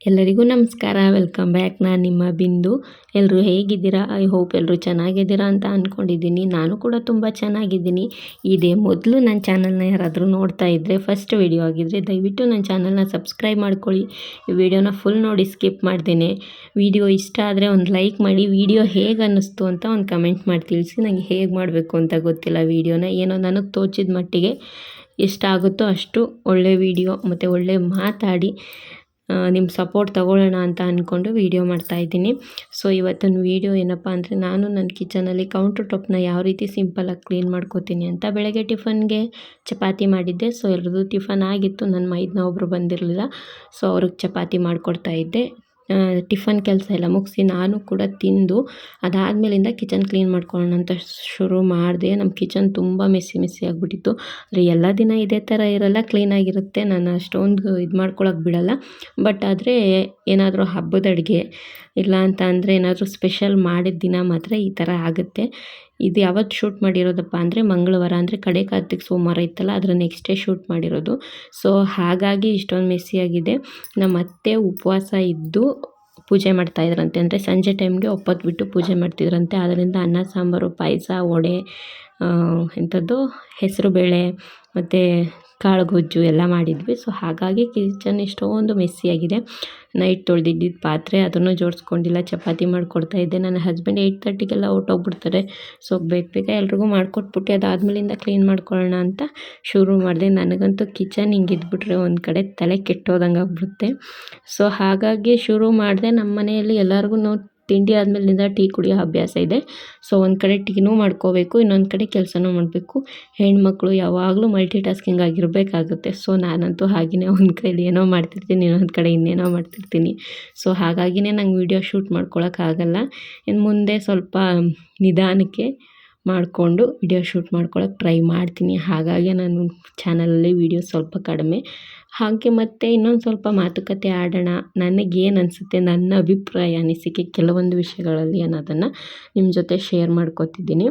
ಎಲ್ಲರಿಗೂ ನಮಸ್ಕಾರ. Welcome back. ನಾನು ನಿಮ್ಮ ಬಿಂದು. ಎಲ್ಲರೂ ಹೇಗಿದ್ದೀರಾ? ಐ ಹೋಪ್ ಎಲ್ಲರೂ ಚೆನ್ನಾಗಿದ್ದೀರಾ ಅಂತ ಅಂದ್ಕೊಂಡಿದ್ದೀನಿ. ನಾನು ಕೂಡ ತುಂಬ ಚೆನ್ನಾಗಿದ್ದೀನಿ. ಇದೇ ಮೊದಲು ನನ್ನ ಚಾನಲ್ನ ಯಾರಾದರೂ ನೋಡ್ತಾ ಇದ್ದರೆ, ಫಸ್ಟ್ ವಿಡಿಯೋ ಆಗಿದ್ದರೆ ದಯವಿಟ್ಟು ನನ್ನ ಚಾನಲ್ನ ಸಬ್ಸ್ಕ್ರೈಬ್ ಮಾಡ್ಕೊಳ್ಳಿ. ಈ ವಿಡಿಯೋನ ಫುಲ್ ನೋಡಿ ಸ್ಕಿಪ್ ಮಾಡ್ದೇನೆ. ವಿಡಿಯೋ ಇಷ್ಟ ಆದರೆ ಒಂದು ಲೈಕ್ ಮಾಡಿ. ವಿಡಿಯೋ ಹೇಗೆ ಅನ್ನಿಸ್ತು ಅಂತ ಒಂದು ಕಮೆಂಟ್ ಮಾಡಿ ತಿಳಿಸಿ. ನನಗೆ ಹೇಗೆ ಮಾಡಬೇಕು ಅಂತ ಗೊತ್ತಿಲ್ಲ. ವಿಡಿಯೋನ ಏನೋ ನನಗೆ ತೋಚಿದ ಮಟ್ಟಿಗೆ ಎಷ್ಟಾಗುತ್ತೋ ಅಷ್ಟು ಒಳ್ಳೆ ವಿಡಿಯೋ ಮತ್ತು ಒಳ್ಳೆ ಮಾತಾಡಿ ನಿಮ್ಮ ಸಪೋರ್ಟ್ ತೊಗೊಳ್ಳೋಣ ಅಂತ ಅಂದ್ಕೊಂಡು ವೀಡಿಯೋ ಮಾಡ್ತಾಯಿದ್ದೀನಿ. ಸೊ ಇವತ್ತಿನ ವೀಡಿಯೋ ಏನಪ್ಪ ಅಂದರೆ, ನಾನು ನನ್ನ ಕಿಚನಲ್ಲಿ ಕೌಂಟರ್ ಟಾಪ್ನ ಯಾವ ರೀತಿ ಸಿಂಪಲಾಗಿ ಕ್ಲೀನ್ ಮಾಡ್ಕೋತೀನಿ ಅಂತ. ಬೆಳಗ್ಗೆ ಟಿಫನ್ಗೆ ಚಪಾತಿ ಮಾಡಿದ್ದೆ. ಸೊ ಎಲ್ಲರದ್ದು ಟಿಫನ್ ಆಗಿತ್ತು. ನನ್ನ ಮೈದ್ನ ಒಬ್ಬರು ಬಂದಿರಲಿಲ್ಲ. ಸೊ ಅವ್ರಿಗೆ ಚಪಾತಿ ಮಾಡಿಕೊಡ್ತಾಯಿದ್ದೆ. ಟಿಫನ್ ಕೆಲಸ ಎಲ್ಲ ಮುಗಿಸಿ ನಾನು ಕೂಡ ತಿಂದು ಅದಾದಮೇಲಿಂದ ಕಿಚನ್ ಕ್ಲೀನ್ ಮಾಡ್ಕೊಳ್ಳೋಣ ಅಂತ ಶುರು ಮಾಡಿದೆ. ನಮ್ಮ ಕಿಚನ್ ತುಂಬ ಮೆಸ್ಸಿ ಆಗಿಬಿಟ್ಟಿತ್ತು. ಆದರೆ ಎಲ್ಲ ದಿನ ಇದೇ ಥರ ಇರಲ್ಲ, ಕ್ಲೀನಾಗಿರುತ್ತೆ. ನಾನು ಅಷ್ಟೊಂದು ಇದು ಮಾಡ್ಕೊಳಕ್ಕೆ ಬಿಡಲ್ಲ. ಬಟ್ ಆದರೆ ಏನಾದರೂ ಹಬ್ಬದ ಅಡುಗೆ ಇಲ್ಲ ಅಂತ ಅಂದರೆ ಏನಾದರೂ ಸ್ಪೆಷಲ್ ಮಾಡಿದ ದಿನ ಮಾತ್ರ ಈ ಥರ ಆಗುತ್ತೆ. ಇದು ಯಾವತ್ತು ಶೂಟ್ ಮಾಡಿರೋದಪ್ಪ ಅಂದರೆ ಮಂಗಳವಾರ, ಅಂದರೆ ಕಡೆ ಕಾರ್ತಿಕ್ ಸೋಮವಾರ ಇತ್ತಲ್ಲ, ಅದರ ನೆಕ್ಸ್ಟ್ ಡೇ ಶೂಟ್ ಮಾಡಿರೋದು. ಸೊ ಹಾಗಾಗಿ ಇಷ್ಟೊಂದು ಮೆಸ್ಸಿಯಾಗಿದೆ. ನಮ್ಮ ಅತ್ತೆ ಉಪವಾಸ ಇದ್ದು ಪೂಜೆ ಮಾಡ್ತಾಯಿದ್ರಂತೆ. ಅಂದರೆ ಸಂಜೆ ಟೈಮ್ಗೆ ಒಪ್ಪತ್ತು ಬಿಟ್ಟು ಪೂಜೆ ಮಾಡ್ತಿದ್ರಂತೆ. ಅದರಿಂದ ಅನ್ನ ಸಾಂಬಾರು, ಪಾಯಸ, ವಡೆ, ಎಂಥದ್ದು ಹೆಸರುಬೇಳೆ ಮತ್ತು ಕಾಳುಗೊಜ್ಜು ಎಲ್ಲ ಮಾಡಿದ್ವಿ. ಸೊ ಹಾಗಾಗಿ ಕಿಚನ್ ಇಷ್ಟೊಂದು ಮೆಸ್ಸಿಯಾಗಿದೆ. ನೈಟ್ ತೊಳೆದಿದ್ದಿದ್ದು ಪಾತ್ರೆ ಅದನ್ನು ಜೋಡಿಸ್ಕೊಂಡಿಲ್ಲ. ಚಪಾತಿ ಮಾಡಿಕೊಡ್ತಾಯಿದ್ದೆ. ನನ್ನ ಹಸ್ಬೆಂಡ್ 8:30ಗೆಲ್ಲ ಹೊರ್ಟೋಗ್ಬಿಡ್ತಾರೆ. ಸೊ ಬೇಗ ಎಲ್ರಿಗೂ ಮಾಡಿಕೊಟ್ಬಿಟ್ಟು ಅದಾದಮೇಲಿಂದ ಕ್ಲೀನ್ ಮಾಡ್ಕೊಳ್ಳೋಣ ಅಂತ ಶುರು ಮಾಡಿದೆ. ನನಗಂತೂ ಕಿಚನ್ ಹಿಂಗಿದ್ಬಿಟ್ರೆ ಒಂದು ಕಡೆ ತಲೆ ಕೆಟ್ಟೋದಂಗೆ ಆಗ್ಬಿಡುತ್ತೆ. ಸೊ ಹಾಗಾಗಿ ಶುರು ಮಾಡಿದೆ. ನಮ್ಮ ಮನೆಯಲ್ಲಿ ಎಲ್ಲರಿಗೂ ತಿಂಡಿ ಆದಮೇಲಿಂದ ಟೀ ಕುಡಿಯೋ ಅಭ್ಯಾಸ ಇದೆ. ಸೊ ಒಂದು ಕಡೆ ಟೀನೂ ಮಾಡ್ಕೋಬೇಕು, ಇನ್ನೊಂದು ಕಡೆ ಕೆಲಸನೂ ಮಾಡಬೇಕು. ಹೆಣ್ಮಕ್ಳು ಯಾವಾಗಲೂ ಮಲ್ಟಿ ಟಾಸ್ಕಿಂಗ್ ಆಗಿರಬೇಕಾಗುತ್ತೆ. ಸೊ ನಾನಂತೂ ಹಾಗೆಯೇ ಒಂದು ಕೈಲಿ ಏನೋ ಮಾಡ್ತಿರ್ತೀನಿ, ಇನ್ನೊಂದು ಕಡೆ ಇನ್ನೇನೋ ಮಾಡ್ತಿರ್ತೀನಿ. ಸೊ ಹಾಗಾಗಿಯೇ ನಂಗೆ ವೀಡಿಯೋ ಶೂಟ್ ಮಾಡ್ಕೊಳಕ್ಕಾಗಲ್ಲ. ಇನ್ನು ಮುಂದೆ ಸ್ವಲ್ಪ ನಿಧಾನಕ್ಕೆ ಮಾಡಿಕೊಂಡು ವಿಡಿಯೋ ಶೂಟ್ ಮಾಡ್ಕೊಳಕ್ಕೆ ಟ್ರೈ ಮಾಡ್ತೀನಿ. ಹಾಗಾಗಿ ನಾನು ಚಾನಲಲ್ಲಿ ವೀಡಿಯೋ ಸ್ವಲ್ಪ ಕಡಿಮೆ. ಹಾಗೆ ಮತ್ತು ಇನ್ನೊಂದು ಸ್ವಲ್ಪ ಮಾತುಕತೆ ಆಡೋಣ. ನನಗೇನು ಅನಿಸುತ್ತೆ, ನನ್ನ ಅಭಿಪ್ರಾಯ, ಅನಿಸಿಕೆ ಕೆಲವೊಂದು ವಿಷಯಗಳಲ್ಲಿ ಅನ್ನೋದನ್ನು ನಿಮ್ಮ ಜೊತೆ ಶೇರ್ ಮಾಡ್ಕೊತಿದ್ದೀನಿ.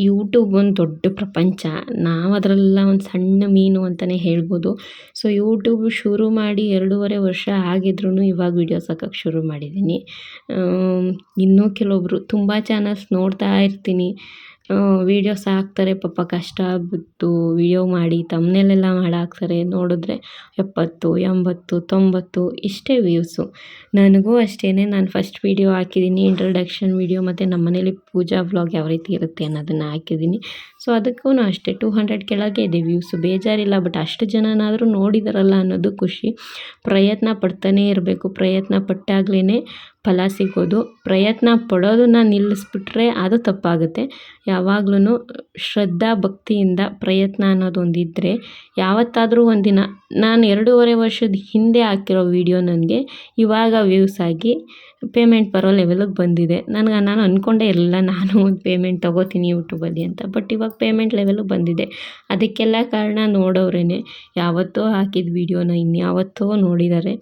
ಯೂಟ್ಯೂಬ್ ಒಂದು ದೊಡ್ಡ ಪ್ರಪಂಚ. ನಾವು ಅದರಲ್ಲ ಒಂದು ಸಣ್ಣ ಮೀನು ಅಂತಲೇ ಹೇಳ್ಬೋದು. ಸೊ ಯೂಟ್ಯೂಬ್ ಶುರು ಮಾಡಿ 2.5 ವರ್ಷ ಆಗಿದ್ರೂ ಇವಾಗ ವೀಡಿಯೋಸ್ ಹಾಕೋಕ್ಕೆ ಶುರು ಮಾಡಿದ್ದೀನಿ. ಇನ್ನೂ ಕೆಲವೊಬ್ಬರು ತುಂಬ ಚಾನಲ್ಸ್ ನೋಡ್ತಾ ಇರ್ತೀನಿ. ವೀಡಿಯೋಸ್ ಹಾಕ್ತಾರೆ, ಪಾಪ ಕಷ್ಟ ಬಿಟ್ಟು ವೀಡಿಯೋ ಮಾಡಿ ತಮ್ನೇಲೆಲ್ಲ ಮಾಡಿ ಹಾಕ್ತಾರೆ. ನೋಡಿದ್ರೆ 70, 80, 90 ಇಷ್ಟೇ ವ್ಯೂಸು. ನನಗೂ ಅಷ್ಟೇ. ನಾನು ಫಸ್ಟ್ ವೀಡಿಯೋ ಹಾಕಿದ್ದೀನಿ, ಇಂಟ್ರಡಕ್ಷನ್ ವೀಡಿಯೋ, ಮತ್ತು ನಮ್ಮ ಮನೇಲಿ ಪೂಜಾ ವ್ಲಾಗ್ ಯಾವ ರೀತಿ ಇರುತ್ತೆ ಅನ್ನೋದನ್ನು ಹಾಕಿದ್ದೀನಿ. ಸೊ ಅದಕ್ಕೂ ಅಷ್ಟೇ 200 ಕೆಳಗೆ ಇದೆ ವ್ಯೂಸು. ಬೇಜಾರಿಲ್ಲ. ಬಟ್ ಅಷ್ಟು ಜನನಾದರೂ ನೋಡಿದಾರಲ್ಲ ಅನ್ನೋದು ಖುಷಿ. ಪ್ರಯತ್ನ ಪಡ್ತಾನೇ ಇರಬೇಕು. ಪ್ರಯತ್ನ ಪಟ್ಟಾಗ್ಲೇ ಫಲ ಸಿಗೋದು. ಪ್ರಯತ್ನ ಪಡೋದನ್ನು ನಿಲ್ಲಿಸ್ಬಿಟ್ರೆ ಅದು ತಪ್ಪಾಗುತ್ತೆ. ಯಾವಾಗ್ಲೂ ಶ್ರದ್ಧಾ ಭಕ್ತಿಯಿಂದ ಪ್ರಯತ್ನ ಅನ್ನೋದೊಂದಿದ್ದರೆ ಯಾವತ್ತಾದರೂ ಒಂದಿನ, ನಾನು 2.5 ವರ್ಷದ ಹಿಂದೆ ಹಾಕಿರೋ ವೀಡಿಯೋ ನನಗೆ ಇವಾಗ ವ್ಯೂಸ್ ಆಗಿ ಪೇಮೆಂಟ್ ಬರೋ ಲೆವೆಲಿಗೆ ಬಂದಿದೆ. ನಾನು ಅಂದ್ಕೊಂಡೇ ಇರಲಿಲ್ಲ ನಾನು ಒಂದು ಪೇಮೆಂಟ್ ತೊಗೋತೀನಿ ಯೂಟ್ಯೂಬಲ್ಲಿ ಅಂತ. ಬಟ್ ಇವಾಗ ಪೇಮೆಂಟ್ ಲೆವೆಲಿಗೆ ಬಂದಿದೆ. ಅದಕ್ಕೆಲ್ಲ ಕಾರಣ ನೋಡೋರೇ. ಯಾವತ್ತೋ ಹಾಕಿದ ವೀಡಿಯೋನ ಇನ್ಯಾವತ್ತೋ ನೋಡಿದ್ದಾರೆ.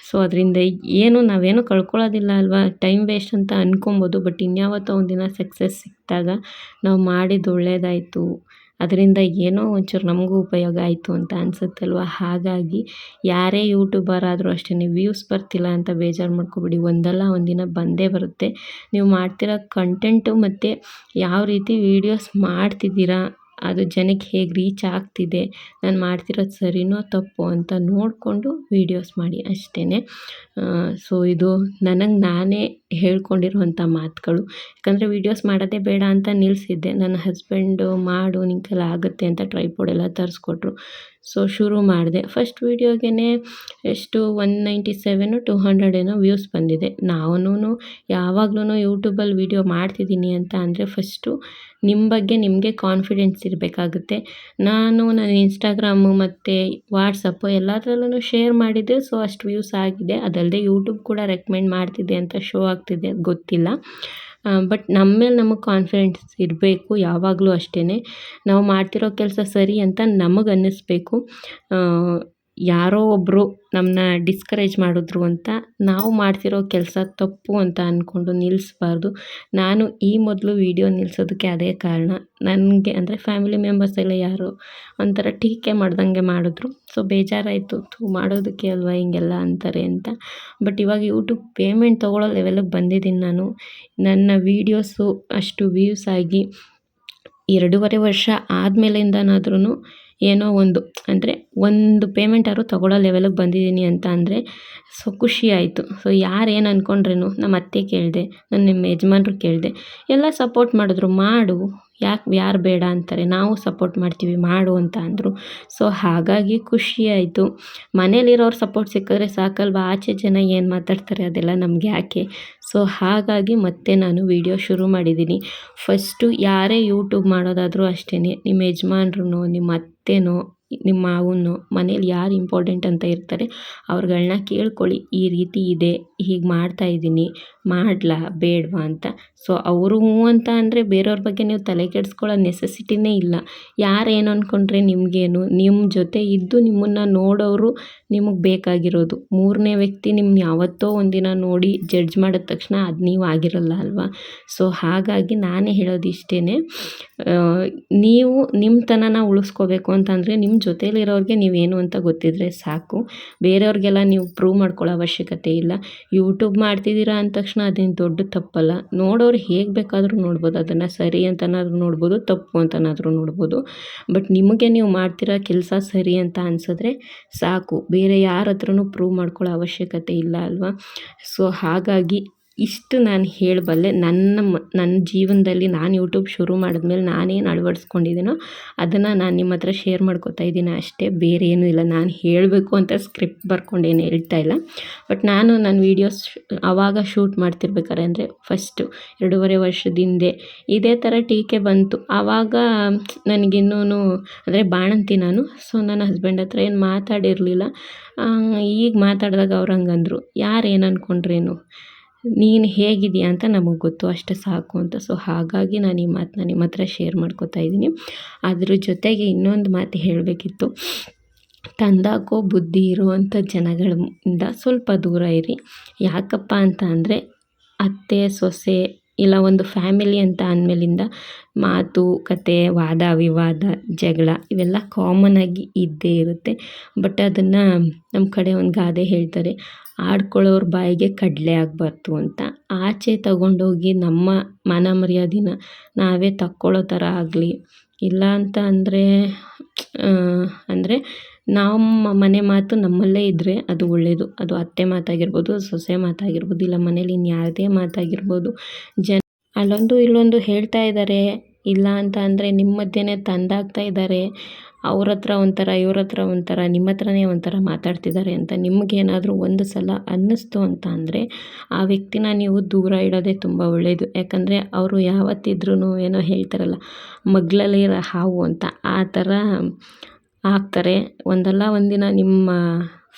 ಸೊ ಅದರಿಂದ ನಾವೇನು ಕಳ್ಕೊಳ್ಳೋದಿಲ್ಲ ಅಲ್ವಾ. ಟೈಮ್ ವೇಸ್ಟ್ ಅಂತ ಅಂದ್ಕೊಬೋದು. ಬಟ್ ಇನ್ಯಾವತ್ತೋ ಒಂದಿನ ಸಕ್ಸಸ್ ಸಿಕ್ಕಿದಾಗ ನಾವು ಮಾಡಿದ್ದು ಒಳ್ಳೆಯದಾಯಿತು, ಅದರಿಂದ ಏನೋ ಒಂಚೂರು ನಮಗೂ ಉಪಯೋಗ ಆಯಿತು ಅಂತ ಅನಿಸುತ್ತಲ್ವ. ಹಾಗಾಗಿ ಯಾರೇ ಯೂಟ್ಯೂಬರ್ ಆದರೂ ಅಷ್ಟೇ, ವ್ಯೂಸ್ ಬರ್ತಿಲ್ಲ ಅಂತ ಬೇಜಾರು ಮಾಡ್ಕೊಬೇಡಿ. ಒಂದಲ್ಲ ಒಂದಿನ ಬಂದೇ ಬರುತ್ತೆ. ನೀವು ಮಾಡ್ತಿರೋ ಕಂಟೆಂಟು ಮತ್ತು ಯಾವ ರೀತಿ ವೀಡಿಯೋಸ್ ಮಾಡ್ತಿದ್ದೀರಾ, ಅದು ಜನಕ್ಕೆ ಹೇಗೆ ರೀಚ್ ಆಗ್ತಿದೆ, ನಾನು ಮಾಡ್ತಿರೋದು ಸರಿನೋ ತಪ್ಪೋ ಅಂತ ನೋಡಿಕೊಂಡು ವೀಡಿಯೋಸ್ ಮಾಡಿ ಅಷ್ಟೇ. ಸೊ ಇದು ನನಗೆ ನಾನೇ ಹೇಳ್ಕೊಂಡಿರುವಂಥ ಮಾತುಗಳು. ಯಾಕಂದರೆ ವೀಡಿಯೋಸ್ ಮಾಡೋದೇ ಬೇಡ ಅಂತ ನಿಲ್ಲಿಸಿದ್ದೆ. ನನ್ನ ಹಸ್ಬೆಂಡು ಮಾಡು ನಿನ್ನ ಕೈಲಿ ಆಗುತ್ತೆ ಅಂತ ಟ್ರೈಪಾಡ್ ಎಲ್ಲ ತರಿಸ್ಕೊಟ್ರು. ಸೊ ಶುರು ಮಾಡಿದೆ. ಫಸ್ಟ್ ವೀಡಿಯೋಗೆ ಎಷ್ಟು 197 200 ಏನೋ ವ್ಯೂಸ್ ಬಂದಿದೆ. ನಾನೂ ಯಾವಾಗ್ಲೂ ಯೂಟ್ಯೂಬಲ್ಲಿ ವೀಡಿಯೋ ಮಾಡ್ತಿದ್ದೀನಿ ಅಂತ ಅಂದರೆ ಫಸ್ಟು ನಿಮ್ಮ ಬಗ್ಗೆ ನಿಮಗೆ ಕಾನ್ಫಿಡೆನ್ಸ್ ಇರಬೇಕಾಗುತ್ತೆ. ನಾನು ನನ್ನ ಇನ್ಸ್ಟಾಗ್ರಾಮು ಮತ್ತು ವಾಟ್ಸಪ್ಪು ಎಲ್ಲದರಲ್ಲೂ ಶೇರ್ ಮಾಡಿದ್ದೆ. ಸೊ ಅಷ್ಟು ವ್ಯೂಸ್ ಆಗಿದೆ. ಅದಲ್ಲದೆ ಯೂಟ್ಯೂಬ್ ಕೂಡ ರೆಕಮೆಂಡ್ ಮಾಡ್ತಿದೆ ಅಂತ ಶೋ ಆಗ್ತಿದೆ, ಗೊತ್ತಿಲ್ಲ. ಬಟ್ ನಮ್ಮ ಮೇಲೆ ನಮಗೆ ಕಾನ್ಫಿಡೆನ್ಸ್ ಇರಬೇಕು ಯಾವಾಗಲೂ ಅಷ್ಟೇ. ನಾವು ಮಾಡ್ತಿರೋ ಕೆಲಸ ಸರಿ ಅಂತ ನಮಗೆ ಅನ್ನಿಸ್ಬೇಕು. ಯಾರೋ ಒಬ್ಬರು ನಮ್ಮನ್ನ ಡಿಸ್ಕರೇಜ್ ಮಾಡಿದ್ರು ಅಂತ ನಾವು ಮಾಡ್ತಿರೋ ಕೆಲಸ ತಪ್ಪು ಅಂತ ಅಂದ್ಕೊಂಡು ನಿಲ್ಲಿಸ್ಬಾರ್ದು. ನಾನು ಈ ಮೊದಲು ವೀಡಿಯೋ ನಿಲ್ಲಿಸೋದಕ್ಕೆ ಅದೇ ಕಾರಣ. ನನಗೆ ಅಂದರೆ ಫ್ಯಾಮಿಲಿ ಮೆಂಬರ್ಸ್ ಎಲ್ಲ ಯಾರೋ ಒಂಥರ ಟೀಕೆ ಮಾಡ್ದಂಗೆ ಮಾಡಿದ್ರು. ಸೊ ಬೇಜಾರಾಯಿತು, ಮಾಡೋದಕ್ಕೆ ಅಲ್ವಾ ಹಿಂಗೆಲ್ಲ ಅಂತಾರೆ ಅಂತ. ಬಟ್ ಇವಾಗ ಯೂಟ್ಯೂಬ್ ಪೇಮೆಂಟ್ ತೊಗೊಳ್ಳೋ ಲೆವೆಲಿಗೆ ಬಂದಿದ್ದೀನಿ ನಾನು. ನನ್ನ ವೀಡಿಯೋಸು ಅಷ್ಟು ವ್ಯೂಸ್ ಆಗಿ 2.5 ವರ್ಷ ಆದಮೇಲಿಂದನಾದ್ರೂ ಏನೋ ಒಂದು ಅಂದರೆ ಒಂದು ಪೇಮೆಂಟ್ ಆದ್ರೂ ತೊಗೊಳ್ಳೋ ಲೆವೆಲಿಗೆ ಬಂದಿದ್ದೀನಿ ಅಂತ ಅಂದರೆ ಸೊ ಖುಷಿ ಆಯಿತು. ಸೊ ಯಾರು ಏನು ಅಂದ್ಕೊಂಡ್ರೇನು, ನಮ್ಮ ಅತ್ತೆ ಕೇಳಿದೆ, ನಮ್ಮ ಯಜಮಾನ್ರು ಕೇಳಿದೆ, ಎಲ್ಲ ಸಪೋರ್ಟ್ ಮಾಡಿದ್ರು. ಮಾಡು, ಯಾರು ಬೇಡ ಅಂತಾರೆ, ನಾವು ಸಪೋರ್ಟ್ ಮಾಡ್ತೀವಿ ಮಾಡು ಅಂತ ಅಂದರು. ಸೊ ಹಾಗಾಗಿ ಖುಷಿ ಆಯಿತು. ಮನೇಲಿರೋರು ಸಪೋರ್ಟ್ ಸಿಕ್ಕಿದ್ರೆ ಸಾಕಲ್ವ, ಆಚೆ ಜನ ಏನು ಮಾತಾಡ್ತಾರೆ ಅದೆಲ್ಲ ನಮಗೆ ಯಾಕೆ. ಸೊ ಹಾಗಾಗಿ ಮತ್ತೆ ನಾನು ವೀಡಿಯೋ ಶುರು ಮಾಡಿದ್ದೀನಿ. ಫಸ್ಟು ಯಾರೇ ಯೂಟ್ಯೂಬ್ ಮಾಡೋದಾದರೂ ಅಷ್ಟೇ, ನಿಮ್ಮ ಯಜಮಾನ್ರು, ನಿಮ್ಮ ಅತ್ತೆನೋ, ನಿಮ್ಮ ಮಾವನೋ, ಮನೇಲಿ ಯಾರು ಇಂಪಾರ್ಟೆಂಟ್ ಅಂತ ಇರ್ತಾರೆ ಅವ್ರುಗಳ್ನ ಕೇಳ್ಕೊಳ್ಳಿ, ಈ ರೀತಿ ಇದೆ, ಹೀಗೆ ಮಾಡ್ತಾಯಿದ್ದೀನಿ, ಮಾಡಲಾ ಬೇಡವಾ ಅಂತ. ಸೊ ಅವರು ಹ್ಞೂ ಅಂತ ಅಂದರೆ ಬೇರೆಯವ್ರ ಬಗ್ಗೆ ನೀವು ತಲೆ ಕೆಡಿಸ್ಕೊಳ್ಳೋ ನೆಸೆಸಿಟಿನೇ ಇಲ್ಲ. ಯಾರೇನು ಅಂದ್ಕೊಂಡ್ರೆ ನಿಮಗೇನು, ನಿಮ್ಮ ಜೊತೆ ಇದ್ದು ನಿಮ್ಮನ್ನು ನೋಡೋರು ನಿಮಗೆ ಬೇಕಾಗಿರೋದು. ಮೂರನೇ ವ್ಯಕ್ತಿ ನಿಮ್ಮನ್ನ ಯಾವತ್ತೋ ಒಂದಿನ ನೋಡಿ ಜಡ್ಜ್ ಮಾಡಿದ ತಕ್ಷಣ ಅದು ನೀವು ಆಗಿರಲ್ಲ ಅಲ್ವಾ. ಸೊ ಹಾಗಾಗಿ ನಾನೇ ಹೇಳೋದು ಇಷ್ಟೇ, ನೀವು ನಿಮ್ಮತನನ ಉಳಿಸ್ಕೋಬೇಕು ಅಂತಂದರೆ ನಿಮ್ಮ ಜೊತೇಲಿರೋರಿಗೆ ನೀವೇನು ಅಂತ ಗೊತ್ತಿದ್ರೆ ಸಾಕು. ಬೇರೆಯವ್ರಿಗೆಲ್ಲ ನೀವು ಪ್ರೂವ್ ಮಾಡ್ಕೊಳ್ಳೋ ಅವಶ್ಯಕತೆ ಇಲ್ಲ. ಯೂಟ್ಯೂಬ್ ಮಾಡ್ತಿದ್ದೀರಾ ಅಂದ ತಕ್ಷಣ ಅದೇನು ದೊಡ್ಡ ತಪ್ಪಲ್ಲ. ನೋಡೋರು ಹೇಗೆ ಬೇಕಾದರೂ ನೋಡ್ಬೋದು, ಅದನ್ನು ಸರಿ ಅಂತನಾದರೂ ನೋಡ್ಬೋದು, ತಪ್ಪು ಅಂತನಾದರೂ ನೋಡ್ಬೋದು. ಬಟ್ ನಿಮಗೆ ನೀವು ಮಾಡ್ತಿರೋ ಕೆಲಸ ಸರಿ ಅಂತ ಅನಿಸಿದ್ರೆ ಸಾಕು, ಬೇರೆ ಯಾರ ಹತ್ರನೂ ಪ್ರೂವ್ ಮಾಡ್ಕೊಳ್ಳೋ ಅವಶ್ಯಕತೆ ಇಲ್ಲ ಅಲ್ವಾ. ಸೊ ಹಾಗಾಗಿ ಇಷ್ಟು ನಾನು ಹೇಳಬಲ್ಲೆ. ನನ್ನ ಜೀವನದಲ್ಲಿ ನಾನು ಯೂಟ್ಯೂಬ್ ಶುರು ಮಾಡಿದ್ಮೇಲೆ ನಾನೇನು ಅಳವಡಿಸ್ಕೊಂಡಿದ್ದೀನೋ ಅದನ್ನು ನಾನು ನಿಮ್ಮ ಹತ್ರ ಶೇರ್ ಮಾಡ್ಕೊತಾ ಇದ್ದೀನಿ ಅಷ್ಟೇ, ಬೇರೆ ಏನೂ ಇಲ್ಲ. ನಾನು ಹೇಳಬೇಕು ಅಂತ ಸ್ಕ್ರಿಪ್ಟ್ ಬರ್ಕೊಂಡೇನು ಹೇಳ್ತಾ ಇಲ್ಲ. ಬಟ್ ನಾನು ನನ್ನ ವೀಡಿಯೋಸ್ ಆವಾಗ ಶೂಟ್ ಮಾಡ್ತಿರ್ಬೇಕಾರೆ ಅಂದರೆ ಫಸ್ಟು 2.5 ವರ್ಷದ ಹಿಂದೆ ಇದೇ ಥರ ಟೀಕೆ ಬಂತು. ಆವಾಗ ನನಗಿನ್ನೂ ಅಂದರೆ ಬಾಣಂತಿ ನಾನು. ಸೊ ನನ್ನ ಹಸ್ಬೆಂಡ್ ಹತ್ರ ಏನು ಮಾತಾಡಿರಲಿಲ್ಲ. ಈಗ ಮಾತಾಡಿದಾಗ ಅವ್ರು ಹಂಗಂದ್ರು, ಯಾರು ಏನು ಅಂದ್ಕೊಂಡ್ರೇನು, ನೀನು ಹೇಗಿದೆಯಾ ಅಂತ ನಮಗೆ ಗೊತ್ತು, ಅಷ್ಟೇ ಸಾಕು ಅಂತ. ಸೊ ಹಾಗಾಗಿ ನಾನು ಈ ಮಾತನ್ನ ನಿಮ್ಮ ಹತ್ರ ಶೇರ್ ಮಾಡ್ಕೊತಾ ಇದ್ದೀನಿ. ಅದ್ರ ಜೊತೆಗೆ ಇನ್ನೊಂದು ಮಾತು ಹೇಳಬೇಕಿತ್ತು. ತಂದಾಕೋ ಬುದ್ಧಿ ಇರುವಂಥ ಜನಗಳಿಂದ ಸ್ವಲ್ಪ ದೂರ ಇರಿ. ಯಾಕಪ್ಪ ಅಂತ ಅಂದರೆ ಅತ್ತೆ ಸೊಸೆ ಇಲ್ಲ ಒಂದು ಫ್ಯಾಮಿಲಿ ಅಂತ ಅಂದಮೇಲಿಂದ ಮಾತು ಕತೆ, ವಾದ ವಿವಾದ, ಜಗಳ ಇವೆಲ್ಲ ಕಾಮನ್ನಾಗಿ ಇದ್ದೇ ಇರುತ್ತೆ. ಬಟ್ ಅದನ್ನು ನಮ್ಮ ಕಡೆ ಒಂದು ಗಾದೆ ಹೇಳ್ತಾರೆ, ಆಡ್ಕೊಳ್ಳೋರ ಬಾಯಿಗೆ ಕಡಲೆ ಆಗಬಾರ್ದು ಅಂತ. ಆಚೆ ತಗೊಂಡೋಗಿ ನಮ್ಮ ಮಾನ ಮರ್ಯಾದೆನ ನಾವೇ ತಕ್ಕೊಳ್ಳೋ ಥರ ಆಗಲಿ, ಇಲ್ಲ ಅಂತ ಅಂದರೆ ನಮ್ಮ ಮನೆ ಮಾತು ನಮ್ಮಲ್ಲೇ ಇದ್ದರೆ ಅದು ಒಳ್ಳೆಯದು. ಅದು ಅತ್ತೆ ಮಾತಾಗಿರ್ಬೋದು, ಸೊಸೆ ಮಾತಾಗಿರ್ಬೋದು, ಇಲ್ಲ ಮನೇಲಿ ಇನ್ಯಾವುದೇ ಮಾತಾಗಿರ್ಬೋದು. ಅಲ್ಲೊಂದು ಇಲ್ಲೊಂದು ಹೇಳ್ತಾ ಇದ್ದಾರೆ, ಇಲ್ಲ ಅಂತ ಅಂದರೆ ನಿಮ್ಮ ಮಧ್ಯೆನೇ ತಂದಾಗ್ತಾ ಇದ್ದಾರೆ. ಅವ್ರ ಹತ್ರ ಒಂಥರ, ಇವ್ರ ಹತ್ರ ಒಂಥರ, ನಿಮ್ಮ ಹತ್ರನೇ ಒಂಥರ ಮಾತಾಡ್ತಿದ್ದಾರೆ ಅಂತ ನಿಮಗೇನಾದರೂ ಒಂದು ಸಲ ಅನ್ನಿಸ್ತು ಅಂತ ಅಂದರೆ ಆ ವ್ಯಕ್ತಿನ ನೀವು ದೂರ ಇಡೋದೇ ತುಂಬ ಒಳ್ಳೆಯದು. ಯಾಕಂದರೆ ಅವರು ಯಾವತ್ತಿದ್ರೂ ಏನೋ ಹೇಳ್ತಾರಲ್ಲ, ಮಗ್ಲಲ್ಲಿರೋ ಹಾವು ಅಂತ, ಆ ಥರ ಆಗ್ತಾರೆ. ಒಂದಲ್ಲ ಒಂದಿನ ನಿಮ್ಮ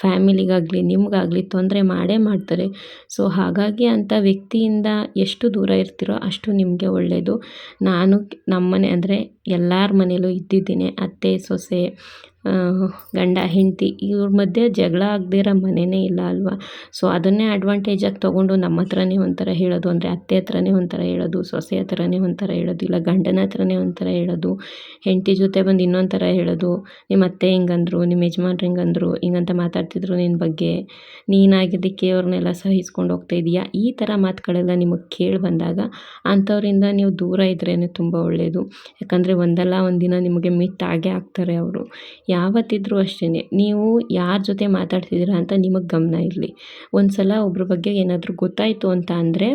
ಫ್ಯಾಮಿಲಿಗಾಗಲಿ ನಿಮಗಾಗಲಿ ತೊಂದರೆ ಮಾಡೇ ಮಾಡ್ತಾರೆ. ಸೊ ಹಾಗಾಗಿ ಅಂಥ ವ್ಯಕ್ತಿಯಿಂದ ಎಷ್ಟು ದೂರ ಇರ್ತೀರೋ ಅಷ್ಟು ನಿಮಗೆ ಒಳ್ಳೆಯದು. ನಾನು ನಮ್ಮನೆ ಅಂದರೆ ಎಲ್ಲರ ಮನೇಲೂ ಇದ್ದಿದ್ದೀನಿ. ಅತ್ತೆ ಸೊಸೆ, ಗಂಡ ಹೆಂಡತಿ ಇವ್ರ ಮಧ್ಯೆ ಜಗಳ ಆಗದೇ ಇರೋ ಮನೆಯೇ ಇಲ್ಲ ಅಲ್ವಾ. ಸೊ ಅದನ್ನೇ ಅಡ್ವಾಂಟೇಜಾಗಿ ತೊಗೊಂಡು ನಮ್ಮ ಹತ್ರನೇ ಒಂಥರ ಹೇಳೋದು, ಅಂದರೆ ಅತ್ತೆ ಹತ್ರನೇ ಒಂಥರ ಹೇಳೋದು, ಸೊಸೆ ಹತ್ರನೇ ಒಂಥರ ಹೇಳೋದು, ಇಲ್ಲ ಗಂಡನ ಹತ್ರನೇ ಒಂಥರ ಹೇಳೋದು, ಹೆಂಡತಿ ಜೊತೆ ಬಂದು ಇನ್ನೊಂದು ಥರ ಹೇಳೋದು, ನಿಮ್ಮ ಅತ್ತೆ ಹಿಂಗಂದ್ರು, ನಿಮ್ಮ ಯಜಮಾನ್ರು ಹಿಂಗಂದ್ರು, ಹಿಂಗಂತ ಮಾತಾಡ್ತಿದ್ರು ನಿನ್ನ ಬಗ್ಗೆ, ನೀನಾಗಿದ್ದಕ್ಕೆ ಅವ್ರನ್ನೆಲ್ಲ ಸಹಿಸ್ಕೊಂಡು ಹೋಗ್ತಾ ಇದೀಯಾ, ಈ ಥರ ಮಾತುಗಳೆಲ್ಲ ನಿಮಗೆ ಕೇಳಿ ಬಂದಾಗ ಅಂಥವರಿಂದ ನೀವು ದೂರ ಇದ್ರೇ ತುಂಬ ಒಳ್ಳೆಯದು. ಯಾಕಂದರೆ ಒಂದಲ್ಲ ಒಂದಿನ ನಿಮಗೆ ಮಿತ್ ಆಗೇ ಆಗ್ತಾರೆ ಅವರು. ಯಾವತ್ತಿದ್ರೂ ಅಷ್ಟೇ, ನೀವು ಯಾರ ಜೊತೆ ಮಾತಾಡ್ತಿದ್ದೀರಾ ಅಂತ ನಿಮಗೆ ಗಮನ ಇರಲಿ. ಒಂದು ಸಲ ಒಬ್ರ ಬಗ್ಗೆ ಏನಾದರೂ ಗೊತ್ತಾಯಿತು ಅಂತ ಅಂದರೆ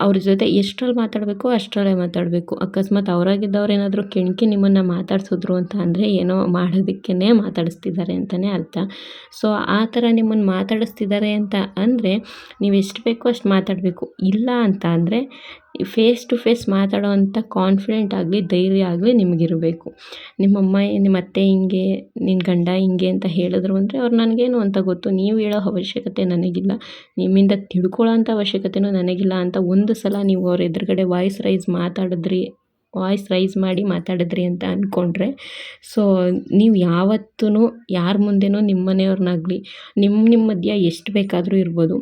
ಅವ್ರ ಜೊತೆ ಎಷ್ಟರಲ್ಲಿ ಮಾತಾಡಬೇಕೋ ಅಷ್ಟರಲ್ಲೇ ಮಾತಾಡಬೇಕು. ಅಕಸ್ಮಾತ್ ಅವರಾಗಿದ್ದವ್ರು ಏನಾದರೂ ಕೆಣಕಿ ನಿಮ್ಮನ್ನು ಮಾತಾಡ್ಸಿದ್ರು ಅಂತ ಅಂದರೆ ಏನೋ ಮಾಡೋದಕ್ಕೇ ಮಾತಾಡಿಸ್ತಿದ್ದಾರೆ ಅಂತಲೇ ಅರ್ಥ. ಸೊ ಆ ಥರ ನಿಮ್ಮನ್ನು ಮಾತಾಡಿಸ್ತಿದ್ದಾರೆ ಅಂತ ಅಂದರೆ ನೀವು ಎಷ್ಟು ಬೇಕೋ ಅಷ್ಟು ಮಾತಾಡಬೇಕು. ಇಲ್ಲ ಅಂತ ಅಂದರೆ ಫೇಸ್ ಟು ಫೇಸ್ ಮಾತಾಡೋ ಅಂಥ ಕಾನ್ಫಿಡೆಂಟ್ ಆಗಲಿ ಧೈರ್ಯ ಆಗಲಿ ನಿಮಗಿರಬೇಕು. ನಿಮ್ಮಮ್ಮ ನಿಮ್ಮ ಅತ್ತೆ ಹಿಂಗೆ, ನಿನ್ನ ಗಂಡ ಹಿಂಗೆ ಅಂತ ಹೇಳಿದ್ರು ಅಂದರೆ ಅವ್ರು ನನಗೇನು ಅಂತ ಗೊತ್ತು, ನೀವು ಹೇಳೋ ಅವಶ್ಯಕತೆ ನನಗಿಲ್ಲ, ನಿಮ್ಮಿಂದ ತಿಳ್ಕೊಳ್ಳೋ ಅಂಥ ಅವಶ್ಯಕತೆಯೂ ನನಗಿಲ್ಲ ಅಂತ ಒಂದು ಸಲ ನೀವು ಅವ್ರ ಎದುರುಗಡೆ ವಾಯ್ಸ್ ರೈಸ್ ಮಾತಾಡಿದ್ರಿ ವಾಯ್ಸ್ ರೈಸ್ ಮಾಡಿ ಮಾತಾಡಿದ್ರಿ ಅಂತ ಅಂದ್ಕೊಂಡ್ರೆ, ಸೊ ನೀವು ಯಾವತ್ತೂ ಯಾರ ಮುಂದೆನೂ ನಿಮ್ಮ ಮನೆಯವ್ರನ್ನಾಗಲಿ ನಿಮ್ಮ ಮಧ್ಯೆ ಎಷ್ಟು ಬೇಕಾದರೂ ಇರ್ಬೋದು,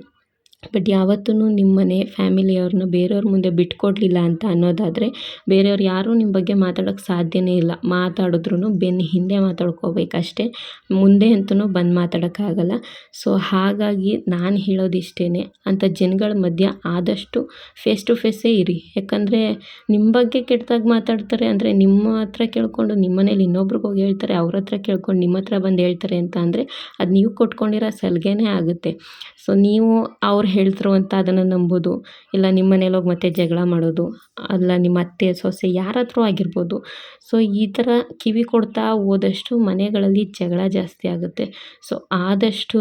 ಬಟ್ ಯಾವತ್ತೂ ನಿಮ್ಮ ಮನೆ ಫ್ಯಾಮಿಲಿಯವ್ರನ್ನ ಬೇರೆಯವ್ರ ಮುಂದೆ ಬಿಟ್ಕೊಡ್ಲಿಲ್ಲ ಅಂತ ಅನ್ನೋದಾದರೆ ಬೇರೆಯವ್ರು ಯಾರೂ ನಿಮ್ಮ ಬಗ್ಗೆ ಮಾತಾಡೋಕ್ಕೆ ಸಾಧ್ಯನೇ ಇಲ್ಲ. ಮಾತಾಡಿದ್ರೂ ಬೆನ್ನ ಹಿಂದೆ ಮಾತಾಡ್ಕೋಬೇಕಷ್ಟೇ, ಮುಂದೆ ಅಂತೂ ಬಂದು ಮಾತಾಡೋಕ್ಕಾಗಲ್ಲ. ಸೊ ಹಾಗಾಗಿ ನಾನು ಹೇಳೋದಿಷ್ಟೇ, ಅಂಥ ಜನಗಳ ಮಧ್ಯೆ ಆದಷ್ಟು ಫೇಸ್ ಟು ಫೇಸೇ ಇರಿ. ಯಾಕಂದರೆ ನಿಮ್ಮ ಬಗ್ಗೆ ಕೆಟ್ಟದಾಗಿ ಮಾತಾಡ್ತಾರೆ ಅಂದರೆ ನಿಮ್ಮ ಹತ್ರ ಕೇಳ್ಕೊಂಡು ನಿಮ್ಮ ಮನೇಲಿ ಇನ್ನೊಬ್ರಿಗೆ ಹೋಗಿ ಹೇಳ್ತಾರೆ, ಅವ್ರ ಹತ್ರ ಕೇಳ್ಕೊಂಡು ನಿಮ್ಮ ಹತ್ರ ಬಂದು ಹೇಳ್ತಾರೆ ಅಂತ ಅಂದರೆ ಅದು ನೀವು ಕೊಟ್ಕೊಂಡಿರೋ ಸಲಿಗೆನೇ ಆಗುತ್ತೆ. ಸೊ ನೀವು ಅವ್ರು ಹೇಳ್ತರು ಅಂತ ಅದನ್ನು ನಂಬೋದು, ಇಲ್ಲ ನಿಮ್ಮ ಮನೇಲಿ ಹೋಗಿ ಮತ್ತೆ ಜಗಳ ಮಾಡೋದು, ಅಲ್ಲ ನಿಮ್ಮ ಅತ್ತೆ ಸೊಸೆ ಯಾರಾದರೂ ಆಗಿರ್ಬೋದು. ಸೊ ಈ ಥರ ಕಿವಿ ಕೊಡ್ತಾ ಹೋದಷ್ಟು ಮನೆಗಳಲ್ಲಿ ಜಗಳ ಜಾಸ್ತಿ ಆಗುತ್ತೆ. ಸೊ ಆದಷ್ಟು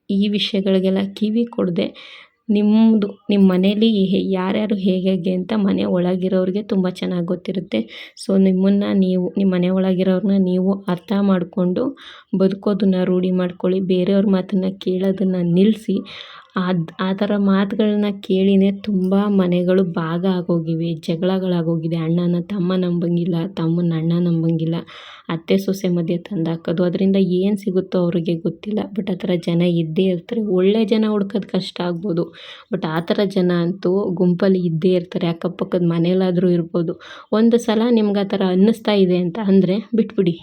ಈ ವಿಷಯಗಳಿಗೆಲ್ಲ ಕಿವಿ ಕೊಡದೆ ನಿಮ್ಮದು ನಿಮ್ಮ ಮನೇಲಿ ಯಾರ್ಯಾರು ಹೇಗೆ ಅಂತ ಮನೆ ಒಳಗಿರೋರಿಗೆ ತುಂಬ ಚೆನ್ನಾಗಿ ಗೊತ್ತಿರುತ್ತೆ. ಸೊ ನಿಮ್ಮ ಮನೆ ಒಳಗಿರೋರನ್ನ ನೀವು ಅರ್ಥ ಮಾಡಿಕೊಂಡು ಬದುಕೋದನ್ನು ರೂಢಿ ಮಾಡ್ಕೊಳ್ಳಿ. ಬೇರೆಯವ್ರ ಮಾತನ್ನು ಕೇಳೋದನ್ನು ನಿಲ್ಲಿಸಿ. ಆ ಥರ ಮಾತುಗಳನ್ನ ಕೇಳಿನೇ ತುಂಬ ಮನೆಗಳು ಭಾಗ ಆಗೋಗಿವೆ, ಜಗಳಗಳಾಗೋಗಿದೆ. ಅಣ್ಣನ ತಮ್ಮ ನಂಬಂಗಿಲ್ಲ, ತಮ್ಮನ ಅಣ್ಣ ನಂಬಂಗಿಲ್ಲ, ಅತ್ತೆ ಸೊಸೆ ಮಧ್ಯೆ ತಂದಾಕೋದು. ಅದರಿಂದ ಏನು ಸಿಗುತ್ತೋ ಅವ್ರಿಗೆ ಗೊತ್ತಿಲ್ಲ. ಬಟ್ ಆ ಥರ ಜನ ಇದ್ದೇ ಇರ್ತಾರೆ. ಒಳ್ಳೆ ಜನ ಹುಡ್ಕೋದು ಕಷ್ಟ ಆಗ್ಬೋದು, ಬಟ್ ಆ ಥರ ಜನ ಅಂತೂ ಗುಂಪಲ್ಲಿ ಇದ್ದೇ ಇರ್ತಾರೆ. ಅಕ್ಕಪಕ್ಕದ ಮನೇಲಾದರೂ ಇರ್ಬೋದು. ಒಂದು ಸಲ ನಿಮ್ಗೆ ಆ ಥರ ಅನ್ನಿಸ್ತಾ ಇದೆ ಅಂತ ಅಂದರೆ ಬಿಟ್ಬಿಡಿ,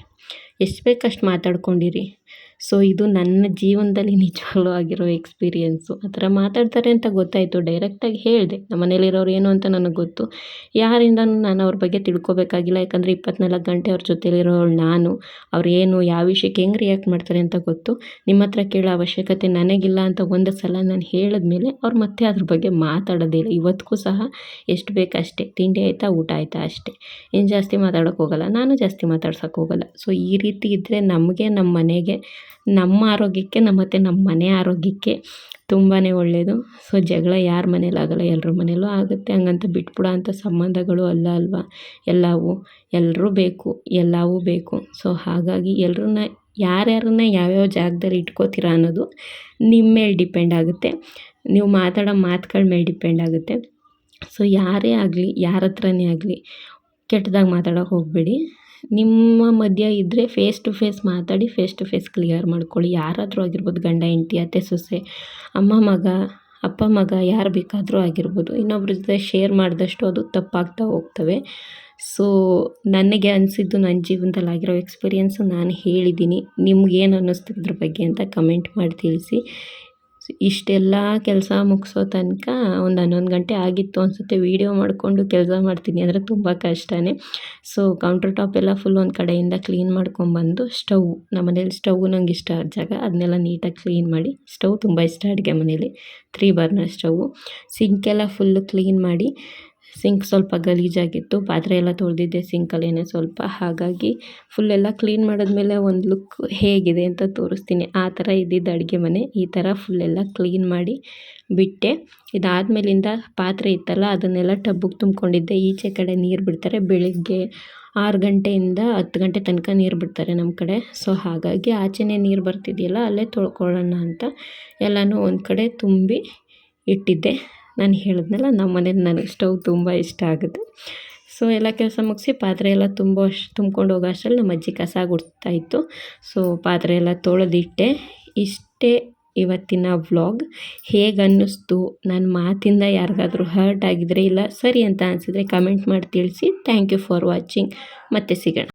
ಎಷ್ಟು ಬೇಕಷ್ಟು ಮಾತಾಡ್ಕೊಂಡಿರಿ. ಸೊ ಇದು ನನ್ನ ಜೀವನದಲ್ಲಿ ನಿಜವಾಗ್ಲೂ ಆಗಿರೋ ಎಕ್ಸ್ಪೀರಿಯೆನ್ಸು. ಆ ಥರ ಮಾತಾಡ್ತಾರೆ ಅಂತ ಗೊತ್ತಾಯಿತು, ಡೈರೆಕ್ಟಾಗಿ ಹೇಳಿದೆ. ನಮ್ಮ ಮನೇಲಿರೋರು ಏನು ಅಂತ ನನಗೆ ಗೊತ್ತು. ಯಾರಿಂದನೂ ನಾನು ಅವ್ರ ಬಗ್ಗೆ ತಿಳ್ಕೊಬೇಕಾಗಿಲ್ಲ. ಯಾಕಂದರೆ 24 ಗಂಟೆ ಅವ್ರ ಜೊತೆಲಿರೋಳು ನಾನು. ಅವ್ರು ಏನು ಯಾವ ವಿಷಯಕ್ಕೆ ಹೆಂಗೆ ರಿಯಾಕ್ಟ್ ಮಾಡ್ತಾರೆ ಅಂತ ಗೊತ್ತು. ನಿಮ್ಮ ಹತ್ರ ಕೇಳೋ ಅವಶ್ಯಕತೆ ನನಗಿಲ್ಲ ಅಂತ ಒಂದು ಸಲ ನಾನು ಹೇಳಿದ್ಮೇಲೆ ಅವ್ರು ಮತ್ತೆ ಅದ್ರ ಬಗ್ಗೆ ಮಾತಾಡೋದೇ ಇಲ್ಲ. ಇವತ್ತಿಗೂ ಸಹ ಎಷ್ಟು ಬೇಕಷ್ಟೇ, ತಿಂಡಿ ಆಯಿತಾ, ಊಟ ಆಯಿತಾ ಅಷ್ಟೇ. ಏನು ಜಾಸ್ತಿ ಮಾತಾಡೋಕ್ಕೆ ಹೋಗಲ್ಲ, ನಾನು ಜಾಸ್ತಿ ಮಾತಾಡ್ಸೋಕ್ಕೆ ಹೋಗಲ್ಲ. ಸೊ ಈ ರೀತಿ ಇದ್ದರೆ ನಮಗೆ, ನಮ್ಮ ಮನೆಗೆ, ನಮ್ಮ ಆರೋಗ್ಯಕ್ಕೆ, ಮತ್ತು ನಮ್ಮ ಮನೆ ಆರೋಗ್ಯಕ್ಕೆ ತುಂಬಾ ಒಳ್ಳೆಯದು. ಸೊ ಜಗಳ ಯಾರ ಮನೇಲಾಗಲ್ಲ, ಎಲ್ಲರ ಮನೇಲೂ ಆಗುತ್ತೆ. ಹಂಗಂತ ಬಿಟ್ಬಿಡೋ ಅಂಥ ಸಂಬಂಧಗಳು ಅಲ್ಲ ಅಲ್ವಾ. ಎಲ್ಲರೂ ಬೇಕು, ಎಲ್ಲವೂ ಬೇಕು. ಸೊ ಹಾಗಾಗಿ ಯಾರ್ಯಾರನ್ನ ಯಾವ್ಯಾವ ಜಾಗದಲ್ಲಿ ಇಟ್ಕೋತೀರ ಅನ್ನೋದು ನಿಮ್ಮ ಮೇಲೆ ಡಿಪೆಂಡ್ ಆಗುತ್ತೆ. ನೀವು ಮಾತಾಡೋ ಮಾತುಗಳ ಮೇಲೆ ಡಿಪೆಂಡ್ ಆಗುತ್ತೆ. ಸೊ ಯಾರೇ ಆಗಲಿ, ಯಾರ ಹತ್ರನೇ ಆಗಲಿ ಕೆಟ್ಟದಾಗಿ ಮಾತಾಡೋಕೆ ಹೋಗಬೇಡಿ. ನಿಮ್ಮ ಮಧ್ಯ ಇದ್ದರೆ ಫೇಸ್ ಟು ಫೇಸ್ ಮಾತಾಡಿ, ಫೇಸ್ ಟು ಫೇಸ್ ಕ್ಲಿಯರ್ ಮಾಡ್ಕೊಳ್ಳಿ. ಯಾರಾದರೂ ಆಗಿರ್ಬೋದು, ಗಂಡ ಹೆಂಡತಿ, ಅತ್ತೆ ಸೊಸೆ, ಅಮ್ಮ ಮಗ, ಅಪ್ಪ ಮಗ, ಯಾರು ಬೇಕಾದರೂ ಆಗಿರ್ಬೋದು. ಇನ್ನೊಬ್ರ ಜೊತೆ ಶೇರ್ ಮಾಡಿದಷ್ಟು ಅದು ತಪ್ಪಾಗ್ತಾ ಹೋಗ್ತವೆ. ಸೊ ನನಗೆ ಅನಿಸಿದ್ದು, ನನ್ನ ಜೀವನದಲ್ಲಿ ಆಗಿರೋ ಎಕ್ಸ್ಪೀರಿಯೆನ್ಸು ನಾನು ಹೇಳಿದ್ದೀನಿ. ನಿಮ್ಗೇನು ಅನ್ನಿಸ್ತು ಇದ್ರ ಬಗ್ಗೆ ಅಂತ ಕಮೆಂಟ್ ಮಾಡಿ ತಿಳಿಸಿ. ಇಷ್ಟೆಲ್ಲ ಕೆಲಸ ಮುಗಿಸೋ ತನಕ ಒಂದು 11 ಗಂಟೆ ಆಗಿತ್ತು ಅನಿಸುತ್ತೆ. ವೀಡಿಯೋ ಮಾಡಿಕೊಂಡು ಕೆಲಸ ಮಾಡ್ತೀನಿ ಅಂದರೆ ತುಂಬ ಕಷ್ಟನೇ. ಸೊ ಕೌಂಟರ್ ಟಾಪ್ ಎಲ್ಲ ಫುಲ್ ಒಂದು ಕಡೆಯಿಂದ ಕ್ಲೀನ್ ಮಾಡ್ಕೊಂಬಂದು, ನಮ್ಮ ಮನೇಲಿ ಸ್ಟವ್ ನಂಗೆ ಇಷ್ಟ ಆದ ಜಾಗ, ಅದನ್ನೆಲ್ಲ ನೀಟಾಗಿ ಕ್ಲೀನ್ ಮಾಡಿ. ಸ್ಟವ್ ತುಂಬ ಇಷ್ಟ ಅಡುಗೆ ಮನೇಲಿ, 3 ಬರ್ನರ್ ಸ್ಟವ್ವು. ಸಿಂಕೆಲ್ಲ ಫುಲ್ಲು ಕ್ಲೀನ್ ಮಾಡಿ. ಸಿಂಕ್ ಸ್ವಲ್ಪ ಗಲೀಜಾಗಿತ್ತು, ಪಾತ್ರೆ ಎಲ್ಲ ತೊಳೆದಿದ್ದೆ ಸಿಂಕಲ್ಲೇನೆ ಸ್ವಲ್ಪ. ಹಾಗಾಗಿ ಫುಲ್ಲೆಲ್ಲ ಕ್ಲೀನ್ ಮಾಡಿದ್ಮೇಲೆ ಒಂದು ಲುಕ್ ಹೇಗಿದೆ ಅಂತ ತೋರಿಸ್ತೀನಿ. ಆ ಥರ ಇದ್ದಿದ್ದು ಅಡುಗೆ ಮನೆ. ಈ ಥರ ಫುಲ್ಲೆಲ್ಲ ಕ್ಲೀನ್ ಮಾಡಿ ಬಿಟ್ಟೆ. ಇದಾದಮೇಲಿಂದ ಪಾತ್ರೆ ಇತ್ತಲ್ಲ, ಅದನ್ನೆಲ್ಲ ಟಬ್ಬಿಗೆ ತುಂಬ್ಕೊಂಡಿದ್ದೆ. ಈಚೆ ಕಡೆ ನೀರು ಬಿಡ್ತಾರೆ ಬೆಳಿಗ್ಗೆ 6 ಗಂಟೆಯಿಂದ 10 ಗಂಟೆ ತನಕ ನೀರು ಬಿಡ್ತಾರೆ ನಮ್ಮ ಕಡೆ. ಸೊ ಹಾಗಾಗಿ ಆಚೆನೇ ನೀರು ಬರ್ತಿದೆಯಲ್ಲ, ಅಲ್ಲೇ ತೊಳ್ಕೊಳ್ಳೋಣ ಅಂತ ಎಲ್ಲನೂ ಒಂದು ಕಡೆ ತುಂಬಿ ಇಟ್ಟಿದ್ದೆ. ನಾನು ಹೇಳಿದ್ನಲ್ಲ, ನಮ್ಮ ಮನೇಲಿ ನನಗೆ ಸ್ಟವ್ ತುಂಬ ಇಷ್ಟ ಆಗುತ್ತೆ. ಸೊ ಎಲ್ಲ ಕೆಲಸ ಮುಗಿಸಿ ಪಾತ್ರೆ ಎಲ್ಲ ತುಂಬ್ಕೊಂಡು ಹೋಗೋ ಅಷ್ಟರಲ್ಲಿ ನಮ್ಮ ಅಜ್ಜಿ ಕಸ ಗುಡಿಸ್ತಾಯಿತ್ತು. ಸೊ ಪಾತ್ರೆ ಎಲ್ಲ ತೊಳೆದಿಟ್ಟೆ. ಇಷ್ಟೇ ಇವತ್ತಿನ ವ್ಲಾಗ್. ಹೇಗೆ ಅನ್ನಿಸ್ತು, ನನ್ನ ಮಾತಿಂದ ಯಾರಿಗಾದರೂ ಹರ್ಟ್ ಆಗಿದ್ರೆ, ಇಲ್ಲ ಸರಿ ಅಂತ ಅನಿಸಿದ್ರೆ ಕಮೆಂಟ್ ಮಾಡಿ ತಿಳಿಸಿ. Thank you for watching. ಮತ್ತೆ ಸಿಗೋಣ.